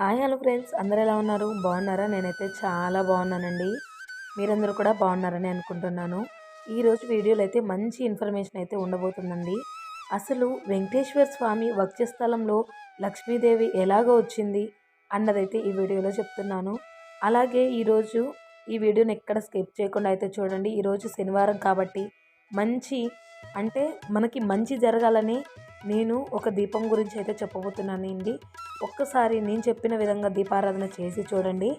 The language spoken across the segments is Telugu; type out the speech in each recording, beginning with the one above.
హాయ్ హలో ఫ్రెండ్స్, అందరూ ఎలా ఉన్నారు? బాగున్నారా? నేనైతే చాలా బాగున్నానండి. మీరందరూ కూడా బాగున్నారని అనుకుంటున్నాను. ఈరోజు వీడియోలో అయితే మంచి ఇన్ఫర్మేషన్ అయితే ఉండబోతుందండి. అసలు వెంకటేశ్వర స్వామి వక్షస్థలంలో లక్ష్మీదేవి ఎలాగ వచ్చింది అన్నదైతే ఈ వీడియోలో చెప్తున్నాను. అలాగే ఈరోజు ఈ వీడియోని ఎక్కడ స్కిప్ చేయకుండా అయితే చూడండి. ఈరోజు శనివారం కాబట్టి మంచి అంటే మనకి మంచి జరగాలని నేను ఒక దీపం గురించి అయితే చెప్పబోతున్నానండి. ఒక్కసారి నేను చెప్పిన విధంగా దీపారాధన చేసి చూడండి.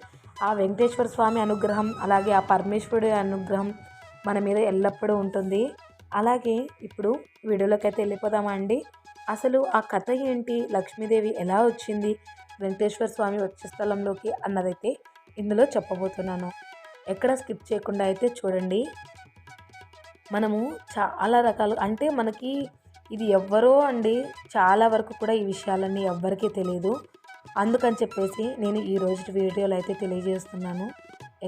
ఆ వెంకటేశ్వర స్వామి అనుగ్రహం, అలాగే ఆ పరమేశ్వరుడి అనుగ్రహం మన మీద ఎల్లప్పుడూ ఉంటుంది. అలాగే ఇప్పుడు వీడియోలోకి అయితే వెళ్ళిపోదామా అండి. అసలు ఆ కథ ఏంటి, లక్ష్మీదేవి ఎలా వచ్చింది వెంకటేశ్వర స్వామి వక్షస్థలంలోకి అన్నదైతే ఇందులో చెప్పబోతున్నాను. ఎక్కడ స్కిప్ చేయకుండా అయితే చూడండి. మనము చాలా రకాలు అంటే మనకి ఇది ఎవ్వరో అండి, చాలా వరకు కూడా ఈ విషయాలన్నీ ఎవ్వరికీ తెలియదు. అందుకని చెప్పేసి నేను ఈ రోజు వీడియోలో అయితే తెలియజేస్తున్నాను.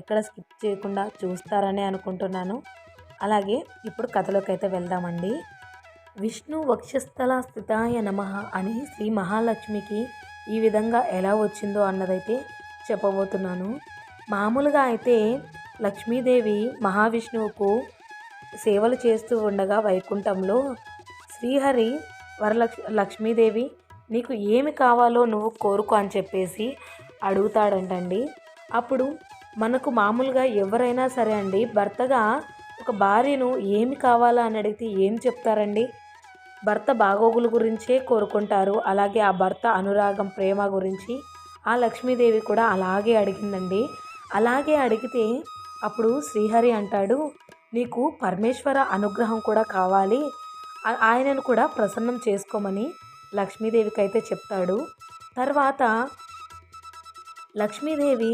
ఎక్కడ స్కిప్ చేయకుండా చూస్తారని అనుకుంటున్నాను. అలాగే ఇప్పుడు కథలోకి అయితే వెళ్దామండి. విష్ణు వక్షస్థల స్థితాయ నమః అని శ్రీ మహాలక్ష్మికి ఈ విధంగా ఎలా వచ్చిందో అన్నదైతే చెప్పబోతున్నాను. మామూలుగా అయితే లక్ష్మీదేవి మహావిష్ణువుకు సేవలు చేస్తూ ఉండగా వైకుంఠంలో శ్రీహరి లక్ష్మీదేవి నీకు ఏమి కావాలో నువ్వు కోరుకో అని చెప్పేసి అడుగుతాడంటండి. అప్పుడు మనకు మామూలుగా ఎవరైనా సరే అండి, భర్తగా ఒక భార్యను ఏమి కావాలా అని అడిగితే ఏం చెప్తారండి? భర్త బాగోగుల గురించే కోరుకుంటారు. అలాగే ఆ భర్త అనురాగం, ప్రేమ గురించి ఆ లక్ష్మీదేవి కూడా అలాగే అడిగిందండి. అలాగే అడిగితే అప్పుడు శ్రీహరి అంటాడు, నీకు పరమేశ్వర అనుగ్రహం కూడా కావాలి, ఆయనను కూడా ప్రసన్నం చేసుకోమని లక్ష్మీదేవికి అయితే చెప్తాడు. తర్వాత లక్ష్మీదేవి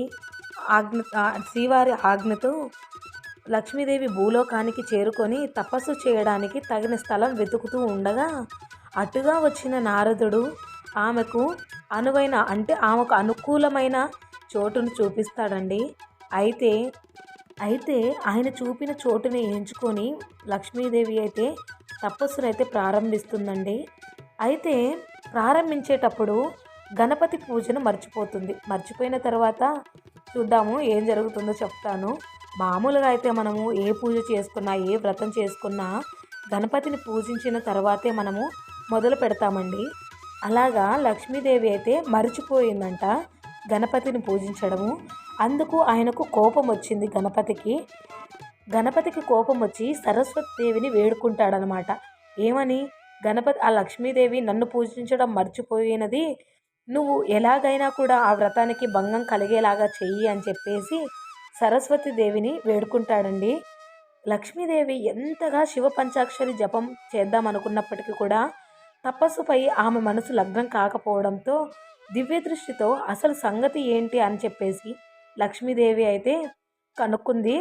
శ్రీవారి ఆజ్ఞతో లక్ష్మీదేవి భూలోకానికి చేరుకొని తపస్సు చేయడానికి తగిన స్థలం వెతుకుతూ ఉండగా అటుగా వచ్చిన నారదుడు ఆమెకు ఆమెకు అనుకూలమైన చోటును చూపిస్తాడండి. అయితే ఆయన చూపిన చోటుని ఎంచుకొని లక్ష్మీదేవి అయితే తపస్సునైతే ప్రారంభిస్తుందండి. అయితే ప్రారంభించేటప్పుడు గణపతి పూజను మర్చిపోయిన తర్వాత చూద్దాము ఏం జరుగుతుందో చెప్తాను. మామూలుగా అయితే మనము ఏ పూజ చేసుకున్నా, ఏ వ్రతం చేసుకున్నా గణపతిని పూజించిన తర్వాతే మనము మొదలు పెడతామండి. అలాగా లక్ష్మీదేవి అయితే మర్చిపోయిందంట గణపతిని పూజించడము. అందుకు ఆయనకు కోపం వచ్చింది. గణపతికి కోపం వచ్చి సరస్వతి దేవిని వేడుకుంటాడనమాట. ఏమని? గణపతి ఆ లక్ష్మీదేవి నన్ను పూజించడం మర్చిపోయినది, నువ్వు ఎలాగైనా కూడా ఆ వ్రతానికి భంగం కలిగేలాగా చెయ్యి అని చెప్పేసి సరస్వతి దేవిని వేడుకుంటాడండి. లక్ష్మీదేవి ఎంతగా శివ పంచాక్షరి జపం చేద్దామనుకున్నప్పటికీ కూడా తపస్సుపై ఆమె మనసు లగ్నం కాకపోవడంతో దివ్య దృష్టితో అసలు సంగతి ఏంటి అని చెప్పేసి లక్ష్మీదేవి అయితే కనుక్కుంది.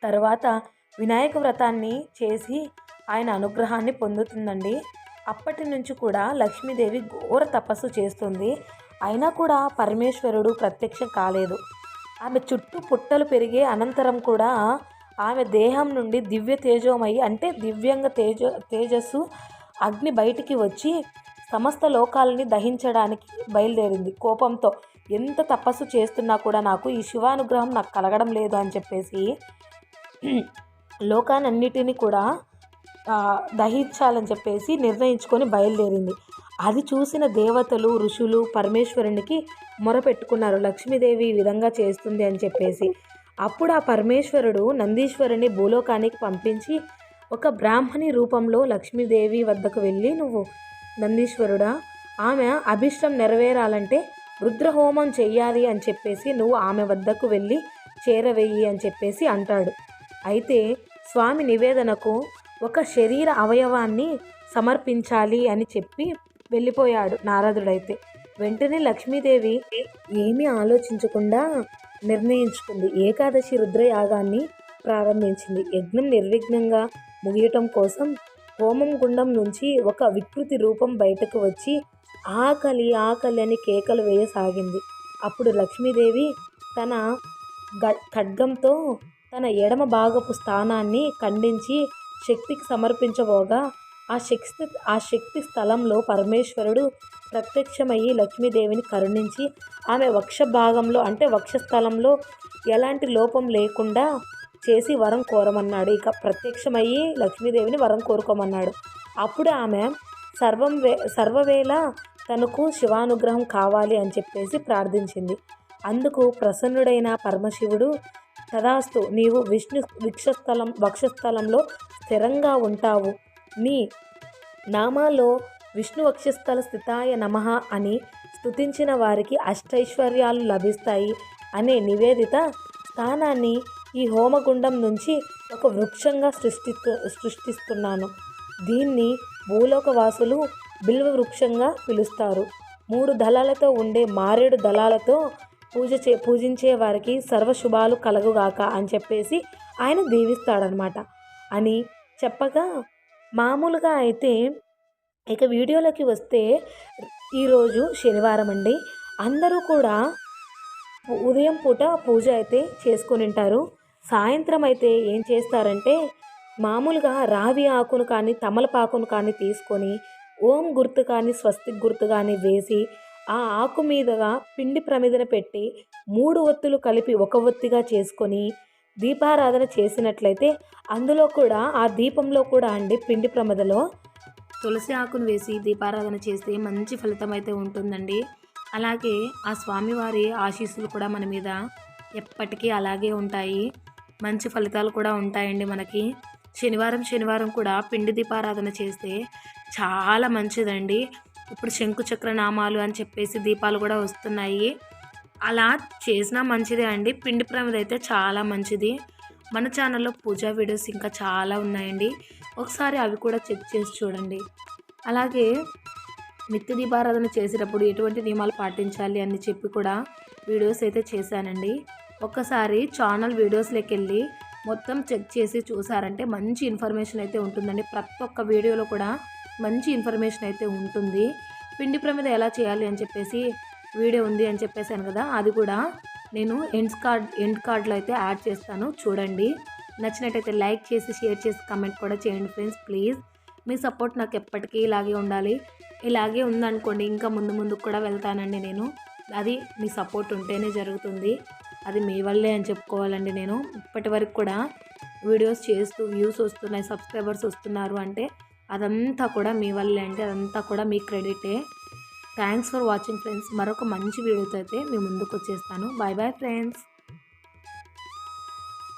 తర్వాత వినాయక వ్రతాన్ని చేసి ఆయన అనుగ్రహాన్ని పొందుతుందండి. అప్పటి నుంచి కూడా లక్ష్మీదేవి ఘోర తపస్సు చేస్తుంది. అయినా కూడా పరమేశ్వరుడు ప్రత్యక్షం కాలేదు. ఆమె చుట్టూ పుట్టలు పెరిగే అనంతరం కూడా ఆమె దేహం నుండి దివ్య తేజోమయి అంటే దివ్యంగా తేజస్సు అగ్ని బయటికి వచ్చి సమస్త లోకాలని దహించడానికి బయలుదేరింది. కోపంతో ఎంత తపస్సు చేస్తున్నా కూడా నాకు ఈ శివానుగ్రహం నాకు కలగడం లేదు అని చెప్పేసి లోకాలన్నిటినీ కూడా దహించాలని చెప్పేసి నిర్ణయించుకొని బయలుదేరింది. అది చూసిన దేవతలు, ఋషులు పరమేశ్వరునికి మొరపెట్టుకున్నారు, లక్ష్మీదేవి ఈ విధంగా చేస్తుంది అని చెప్పేసి. అప్పుడు ఆ పరమేశ్వరుడు నందీశ్వరుని భూలోకానికి పంపించి ఒక బ్రాహ్మణి రూపంలో లక్ష్మీదేవి వద్దకు వెళ్ళి, నువ్వు నందీశ్వరుడా, ఆమె అభిష్టం నెరవేరాలంటే రుద్రహోమం చెయ్యాలి అని చెప్పేసి నువ్వు ఆమె వద్దకు వెళ్ళి చేరవేయి అని చెప్పేసి అంటాడు. అయితే స్వామి నివేదనకు ఒక శరీర అవయవాన్ని సమర్పించాలి అని చెప్పి వెళ్ళిపోయాడు నారదుడైతే. వెంటనే లక్ష్మీదేవి ఏమీ ఆలోచించకుండా నిర్ణయించుకుంది. ఏకాదశి రుద్రయాగాన్ని ప్రారంభించింది. యజ్ఞం నిర్విఘ్నంగా ముగియటం కోసం హోమం గుండం నుంచి ఒక వికృతి రూపం బయటకు వచ్చి ఆకలి ఆకలి అని కేకలు వేయసాగింది. అప్పుడు లక్ష్మీదేవి తన ఖడ్గంతో తన ఎడమ భాగపు స్థానాన్ని ఖండించి శక్తికి సమర్పించబోగా ఆ శక్తి స్థలంలో పరమేశ్వరుడు ప్రత్యక్షమయ్యి లక్ష్మీదేవిని కరుణించి ఆమె వక్ష భాగంలో అంటే వక్షస్థలంలో ఎలాంటి లోపం లేకుండా చేసి వరం కోరమన్నాడు. ఇక ప్రత్యక్షమయ్యి లక్ష్మీదేవిని వరం కోరుకోమన్నాడు. అప్పుడు ఆమె సర్వవేళ తనకు శివానుగ్రహం కావాలి అని చెప్పేసి ప్రార్థించింది. అందుకు ప్రసన్నుడైన పరమశివుడు తదాస్తు, నీవు వక్షస్థలంలో స్థిరంగా ఉంటావు. నీ నామాలో విష్ణు వక్షస్థల స్థితాయ నమః అని స్తుతించిన వారికి అష్టైశ్వర్యాలు లభిస్తాయి అనే నివేదిత స్థానాన్ని ఈ హోమగుండం నుంచి ఒక వృక్షంగా సృష్టిస్తున్నాను. దీన్ని భూలోకవాసులు బిల్వ వృక్షంగా పిలుస్తారు. 3 దళాలతో ఉండే మారేడు దళాలతో పూజించే వారికి సర్వశుభాలు కలుగుగాక అని చెప్పేసి ఆయన దీవిస్తాడనమాట అని చెప్పగా, మామూలుగా అయితే ఇక వీడియోలోకి వస్తే ఈరోజు శనివారం అండి. అందరూ కూడా ఉదయం పూట పూజ అయితే చేసుకొని ఉంటారు. సాయంత్రం అయితే ఏం చేస్తారంటే మామూలుగా రావి ఆకును కానీ తమలపాకును కానీ తీసుకొని ఓం గుర్తు కానీ స్వస్తిక్ గుర్తు కానీ వేసి ఆ ఆకు మీదుగా పిండి ప్రమిదన పెట్టి 3 ఒత్తులు కలిపి ఒక ఒత్తిగా చేసుకొని దీపారాధన చేసినట్లయితే అందులో కూడా ఆ దీపంలో కూడా అండి పిండి ప్రమిదలో తులసి ఆకును వేసి దీపారాధన చేస్తే మంచి ఫలితం అయితే ఉంటుందండి. అలాగే ఆ స్వామివారి ఆశీస్సులు కూడా మన మీద ఎప్పటికీ అలాగే ఉంటాయి. మంచి ఫలితాలు కూడా ఉంటాయండి మనకి. శనివారం కూడా పిండి దీపారాధన చేస్తే చాలా మంచిదండి. ఇప్పుడు శంకుచక్ర నామాలు అని చెప్పేసి దీపాలు కూడా వస్తున్నాయి. అలా చేసినా మంచిదే అండి. పిండి ప్రమిద అయితే చాలా మంచిది. మన ఛానల్లో పూజా వీడియోస్ ఇంకా చాలా ఉన్నాయండి. ఒకసారి అవి కూడా చెక్ చేసి చూడండి. అలాగే నిత్య దీపారాధన చేసేటప్పుడు ఎటువంటి నియమాలు పాటించాలి అని చెప్పి కూడా వీడియోస్ అయితే చేశానండి. ఒక్కసారి ఛానల్ వీడియోస్లోకి వెళ్ళి మొత్తం చెక్ చేసి చూసారంటే మంచి ఇన్ఫర్మేషన్ అయితే ఉంటుందండి. ప్రతి ఒక్క వీడియోలో కూడా మంచి ఇన్ఫర్మేషన్ అయితే ఉంటుంది. పిండి ప్రమిద ఎలా చేయాలి అని చెప్పేసి వీడియో ఉంది అని చెప్పేసాను కదా, అది కూడా నేను ఎండ్ కార్డ్లో అయితే యాడ్ చేస్తాను, చూడండి. నచ్చినట్టయితే లైక్ చేసి షేర్ చేసి కమెంట్ కూడా చేయండి ఫ్రెండ్స్. ప్లీజ్ మీ సపోర్ట్ నాకు ఎప్పటికీ ఇలాగే ఉండాలి. ఇలాగే ఉందనుకోండి ఇంకా ముందుకు కూడా వెళ్తానండి నేను. అది మీ సపోర్ట్ ఉంటేనే జరుగుతుంది. అది మీ వల్లే అని చెప్పుకోవాలండి. నేను ఇప్పటి వరకు కూడా వీడియోస్ చేస్తూ వ్యూస్ వస్తున్నాయి, సబ్స్క్రైబర్స్ వస్తున్నారు అంటే అదంతా కూడా మీ వల్లే అంటే అదంతా కూడా మీ క్రెడిటే. Thanks for watching friends. మరొక మంచి వీడియోతో అయితే మీ ముందుకు వచ్చేస్తాను. Bye bye friends.